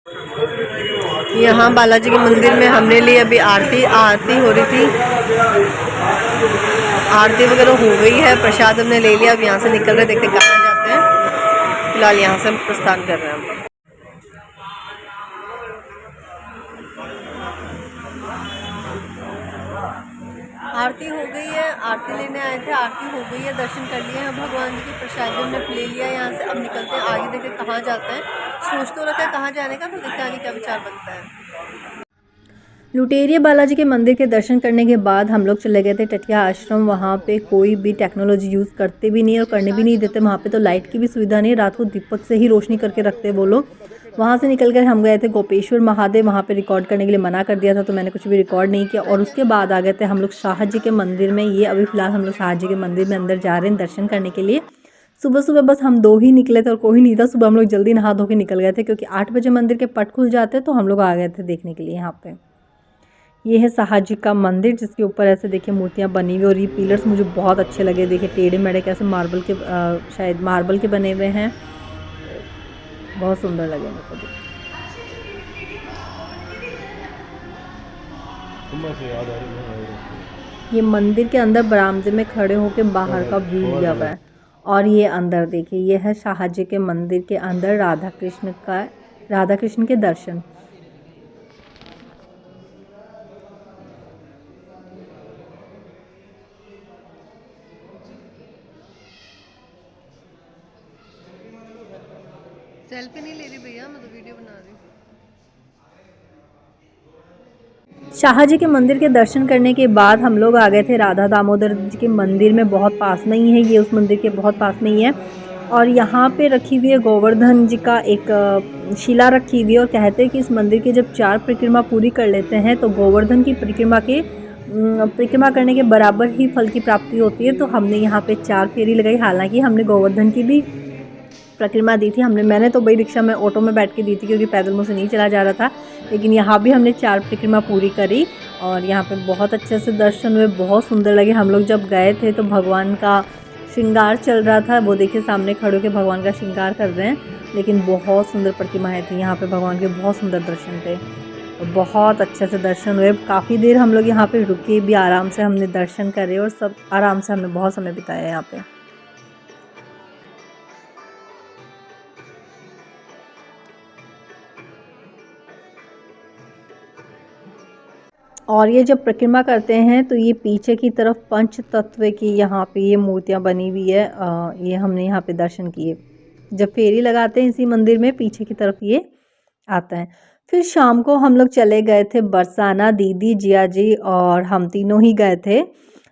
यहाँ बालाजी के मंदिर में हमने लिए अभी आरती हो रही थी। आरती वगैरह हो गई है, प्रसाद हमने ले लिया। अब यहाँ से निकल रहे, देखते कहाँ जाते हैं। फिलहाल यहाँ से हम प्रस्थान कर रहे हैं। आरती हो गई है, आरती लेने आए थे, आरती हो गई है, दर्शन कर लिए हैं भगवान जी के। प्रसाद भी हमने ले लिया है यहाँ से। अब निकलते हैं आगे, देखते कहाँ जाते हैं। सोच तो रखा है कहाँ जाने का, तो देखते आगे क्या विचार बनता है। लुटेरिया बालाजी के मंदिर के दर्शन करने के बाद हम लोग चले गए थे टटिया आश्रम। वहाँ पे कोई भी टेक्नोलॉजी यूज़ करते भी नहीं और करने भी नहीं देते। वहाँ पे तो लाइट की भी सुविधा नहीं, रात को दीपक से ही रोशनी करके रखते वो लोग। वहाँ से निकल कर हम गए थे गोपेश्वर महादेव। वहाँ पे रिकॉर्ड करने के लिए मना कर दिया था, तो मैंने कुछ भी रिकॉर्ड नहीं किया। और उसके बाद आ गए थे हम लोग शाह जी के मंदिर में। ये अभी फ़िलहाल हम लोग शाह जी के मंदिर में अंदर जा रहे हैं दर्शन करने के लिए। सुबह सुबह बस हम 2 ही निकले थे और कोई नहीं था। सुबह हम लोग जल्दी नहा धो के निकल गए थे, क्योंकि 8 बजे मंदिर के पट खुल जाते, तो हम लोग आ गए थे देखने के लिए यहाँ पे। ये है शाह जी का मंदिर, जिसके ऊपर ऐसे देखिए मूर्तियाँ बनी हुई। और ये पिलर्स मुझे बहुत अच्छे लगे, देखिए टेढ़े मेढ़े कैसे मार्बल के शायद मार्बल के बने हुए हैं, बहुत सुंदर लगे मेरे को। ये मंदिर के अंदर बरामदे में खड़े होकर बाहर का व्यू लिया हुआ है। और ये अंदर देखिए, ये है शाह जी के मंदिर के अंदर राधा कृष्ण के दर्शन। सेल्फी नहीं ले रही भैया, मैं तो वीडियो बना रही हूँ। शाह जी के मंदिर के दर्शन करने के बाद हम लोग आ गए थे राधा दामोदर जी के मंदिर में। बहुत पास में ही है ये, उस मंदिर के बहुत पास में ही है। और यहाँ पे रखी हुई है गोवर्धन जी का एक शिला रखी हुई है। और कहते हैं कि इस मंदिर की जब 4 परिक्रमा पूरी कर लेते हैं, तो गोवर्धन की परिक्रमा करने के बराबर ही फल की प्राप्ति होती है। तो हमने यहाँ पे 4 फेरी लगाई। हालांकि हमने गोवर्धन की भी परिक्रमा दी थी। मैंने तो भाई रिक्शा में ऑटो में बैठ के दी थी, क्योंकि पैदल मुझसे नहीं चला जा रहा था। लेकिन यहाँ भी हमने 4 परिक्रमा पूरी करी। और यहाँ पे बहुत अच्छे से दर्शन हुए, बहुत सुंदर लगे। हम लोग जब गए थे तो भगवान का श्रृंगार चल रहा था, वो देखिए सामने खड़े होकर भगवान का श्रृंगार कर रहे हैं। लेकिन बहुत सुंदर प्रतिमाएँ थी यहाँ पे, भगवान के बहुत सुंदर दर्शन थे। तो बहुत अच्छे से दर्शन हुए। काफ़ी देर हम लोग यहाँ पे रुके भी, आराम से हमने दर्शन करे और सब आराम से हमने बहुत समय बिताया यहाँ पे। और ये जब परिक्रमा करते हैं तो ये पीछे की तरफ पंच तत्व की यहाँ पे ये मूर्तियाँ बनी हुई है। ये हमने यहाँ पे दर्शन किए। जब फेरी लगाते हैं इसी मंदिर में, पीछे की तरफ ये आता है। फिर शाम को हम लोग चले गए थे बरसाना, दीदी, जिया जी और हम तीनों ही गए थे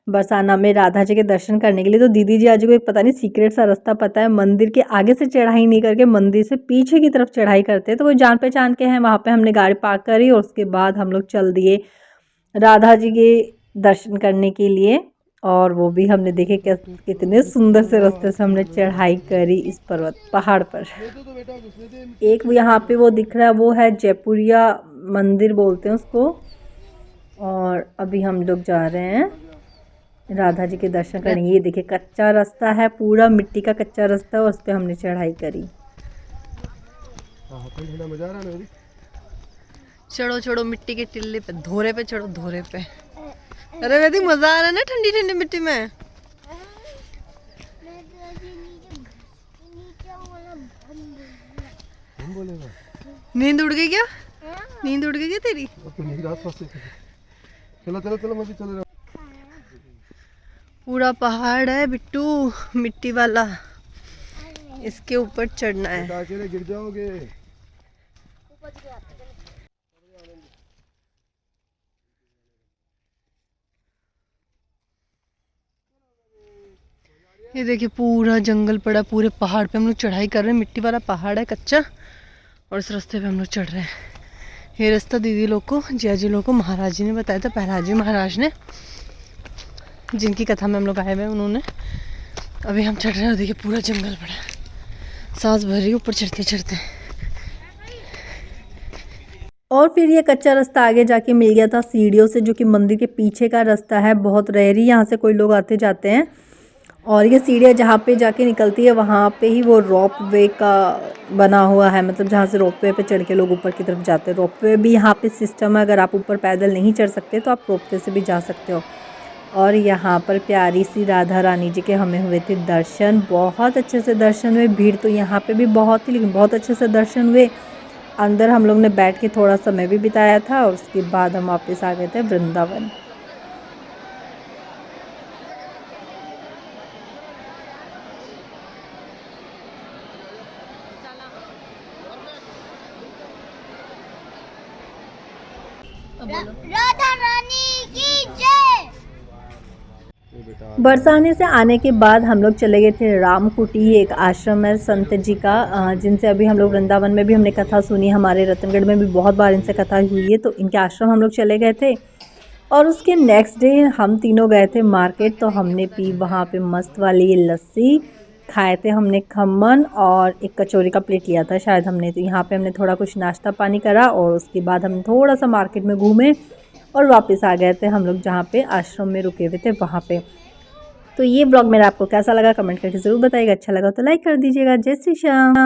बरसाना में राधा जी के दर्शन करने के लिए। तो दीदी जिया जी को एक पता नहीं सीक्रेट सा रास्ता पता है, मंदिर के आगे से चढ़ाई नहीं करके मंदिर से पीछे की तरफ चढ़ाई करते हैं। तो वो जान पहचान के हैं, वहाँ पे हमने गाड़ी पार्क करी और उसके बाद हम लोग चल दिए राधा जी के दर्शन करने के लिए। और वो भी हमने देखे कितने सुंदर से रास्ते से हमने चढ़ाई करी इस पहाड़ पर। एक यहाँ पे वो दिख रहा है, वो है जयपुरिया मंदिर बोलते हैं उसको। और अभी हम लोग जा रहे हैं राधा जी के दर्शन करने। ये देखिए कच्चा रास्ता है, पूरा मिट्टी का कच्चा रास्ता है, और उस पर हमने चढ़ाई करी। चढ़ो चढ़ो मिट्टी के टिल्ले पे, धोरे पे चढ़ो, धोरे पे। अरे वैसे मजा आ रहा है ना ठंडी ठंडी मिट्टी में। नींद उड़ गई क्या? नींद उड़ गई क्या तेरी? चलो पूरा पहाड़ है बिट्टू, मिट्टी वाला, इसके ऊपर चढ़ना है। गिर जाओगे। ये देखिए पूरा जंगल पड़ा, पूरे पहाड़ पे हम लोग चढ़ाई कर रहे हैं। मिट्टी वाला पहाड़ है कच्चा, और इस रास्ते पे हम लोग चढ़ रहे हैं। ये रास्ता दीदी लोग को, जिया जी लोग को महाराज जी ने बताया था, प्रहलाद जी महाराज ने, जिनकी कथा में हम लोग आए हुए हैं, उन्होंने। अभी हम चढ़ रहे हैं, देखिए पूरा जंगल पड़ा, सांस भर रही ऊपर चढ़ते चढ़ते। और फिर ये कच्चा रास्ता आगे जाके मिल गया था सीढ़ियों से, जो कि मंदिर के पीछे का रास्ता है। बहुत रेयरी यहाँ से कोई लोग आते जाते हैं। और ये सीढ़ियाँ जहाँ पे जाके निकलती है वहाँ पे ही वो रोप वे का बना हुआ है, मतलब जहाँ से रोप वे पे चढ़ के लोग ऊपर की तरफ जाते हैं। रोप वे भी यहाँ पे सिस्टम है, अगर आप ऊपर पैदल नहीं चढ़ सकते तो आप रोप वे से भी जा सकते हो। और यहाँ पर प्यारी सी राधा रानी जी के हमें हुए थे दर्शन, बहुत अच्छे से दर्शन हुए। भीड़ तो यहाँ पे भी बहुत थी, लेकिन बहुत अच्छे से दर्शन हुए। अंदर हम लोग ने बैठ के थोड़ा समय भी बिताया था और उसके बाद हम वापस आ गए थे वृंदावन। राधा रानी की जय। बरसाने से आने के बाद हम लोग चले गए थे रामकुटी, एक आश्रम है संत जी का, जिनसे अभी हम लोग वृंदावन में भी हमने कथा सुनी, हमारे रतनगढ़ में भी बहुत बार इनसे कथा हुई है, तो इनके आश्रम हम लोग चले गए थे। और उसके नेक्स्ट डे हम तीनों गए थे मार्केट, तो हमने पी वहाँ पे मस्त वाली लस्सी, खाए थे हमने खम्मन और एक कचौरी का प्लेट लिया था शायद हमने। तो यहाँ पे हमने थोड़ा कुछ नाश्ता पानी करा और उसके बाद हम थोड़ा सा मार्केट में घूमे और वापस आ गए थे हम लोग जहाँ पे आश्रम में रुके हुए थे वहाँ पे। तो ये ब्लॉग मेरा आपको कैसा लगा कमेंट करके ज़रूर बताइएगा, अच्छा लगा तो लाइक कर दीजिएगा। जय श्री श्याम।